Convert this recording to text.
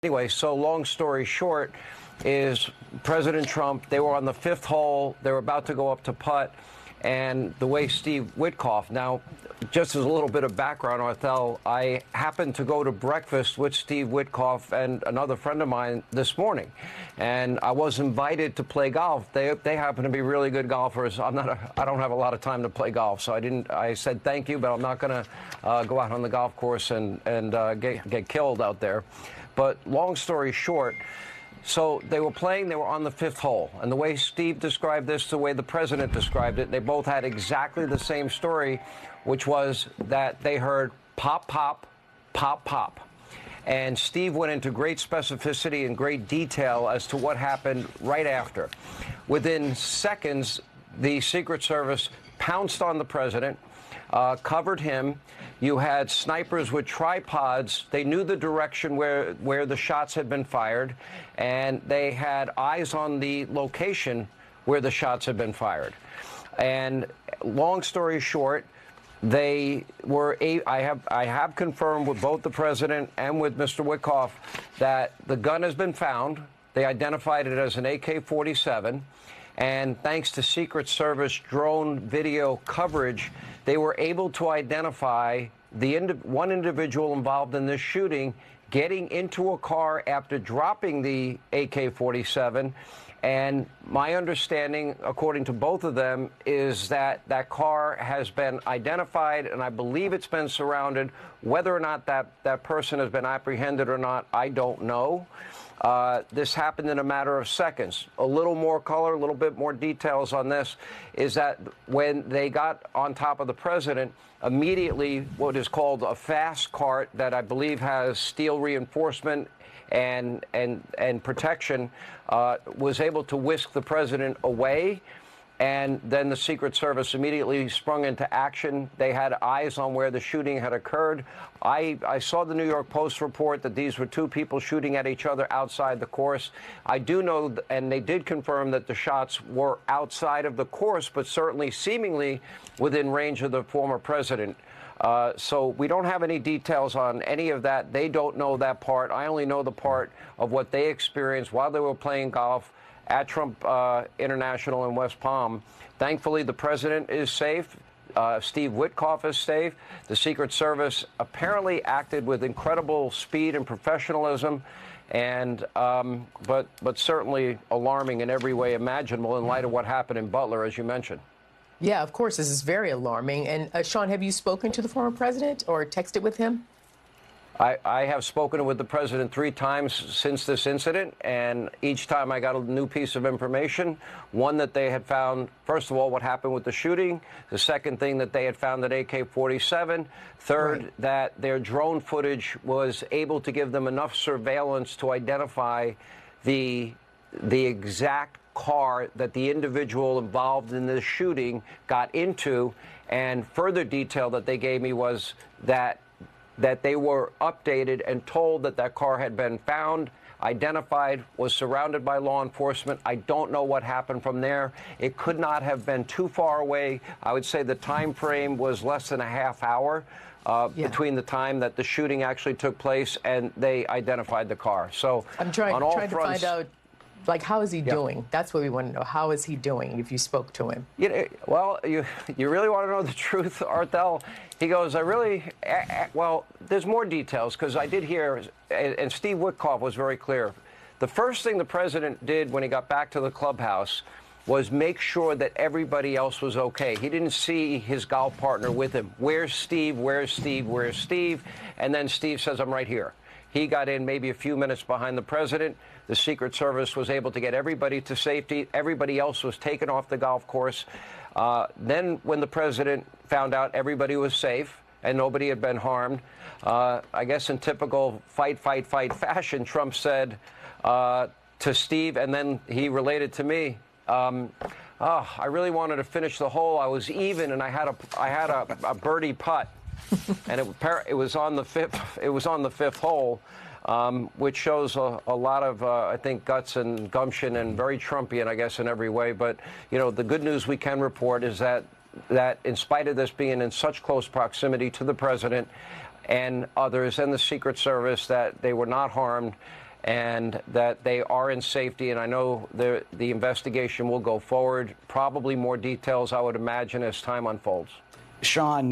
Anyway, so long story short is President Trump, they were on the fifth hole. They were about to go up to putt. And the way Steve Witkoff, now, just as a little bit of background, Arthel, I happened to go to breakfast with Steve Witkoff and another friend of mine this morning. And I was invited to play golf. They happen to be really good golfers. I don't have a lot of time to play golf, so I said thank you, but I'm not going to go out on the golf course and get killed out there. But long story short, so they were playing, they were on the fifth hole. And the way Steve described this, the way the president described it, they both had exactly the same story, which was that they heard pop, pop, pop, pop. And Steve went into great specificity and great detail as to what happened right after. Within seconds, the Secret Service pounced on the president, covered him. You had snipers with tripods. They knew the direction where the shots had been fired, and they had eyes on the location where the shots had been fired. And long story short, they were. I have confirmed with both the president and with Mr. Witkoff that the gun has been found. They identified it as an AK-47. And thanks to Secret Service drone video coverage, they were able to identify one individual involved in this shooting getting into a car after dropping the AK-47. And my understanding, according to both of them, is that that car has been identified, and I believe it's been surrounded. Whether or not that person has been apprehended or not, I don't know. This happened in a matter of seconds. A little more color, a little bit more details on this is that when they got on top of the president, immediately what is called a fast cart that I believe has steel reinforcement and protection was able to whisk the president away. And then the Secret Service immediately sprung into action. They had eyes on where the shooting had occurred. I saw the New York Post report that these were two people shooting at each other outside the course. I do know, and they did confirm that the shots were outside of the course, but certainly seemingly within range of the former president. So we don't have any details on any of that. They don't know that part. I only know the part of what they experienced while they were playing golf at Trump International in West Palm. Thankfully, the president is safe. Steve Witkoff is safe. The Secret Service apparently acted with incredible speed and professionalism, and but certainly alarming in every way imaginable in light of what happened in Butler, as you mentioned. Yeah, of course, this is very alarming. And Sean, have you spoken to the former president or texted with him? I have spoken with the president 3 times since this incident, and each time I got a new piece of information. One, that they had found, first of all, what happened with the shooting. The second thing, that they had found an AK-47. Third, right, that their drone footage was able to give them enough surveillance to identify the exact car that the individual involved in this shooting got into. And further detail that they gave me was that they were updated and told that that car had been found, identified, was surrounded by law enforcement. I don't know what happened from there. It could not have been too far away. I would say the time frame was less than a half hour between the time that the shooting actually took place and they identified the car. So I'm trying to find out, like, how is he doing? That's what we want to know. How is he doing, if you spoke to him? Well, you really want to know the truth, Arthel? He goes, well, there's more details, because I did hear, and Steve Witkoff was very clear. The first thing the president did when he got back to the clubhouse was make sure that everybody else was okay. He didn't see his golf partner with him. Where's Steve? Where's Steve? Where's Steve? And then Steve says, I'm right here. He got in maybe a few minutes behind the president. The Secret Service was able to get everybody to safety. Everybody else was taken off the golf course. Then when the president found out everybody was safe and nobody had been harmed, I guess in typical fight fashion, Trump said to Steve, and then he related to me, I really wanted to finish the hole. I was even, and I had a birdie putt. And it was on the fifth hole, which shows a lot of, I think, guts and gumption, and very Trumpian, I guess, in every way. But, you know, the good news we can report is that in spite of this being in such close proximity to the president and others and the Secret Service, that they were not harmed. and that they are in safety. And I know the investigation will go forward. Probably more details, I would imagine, as time unfolds. Sean,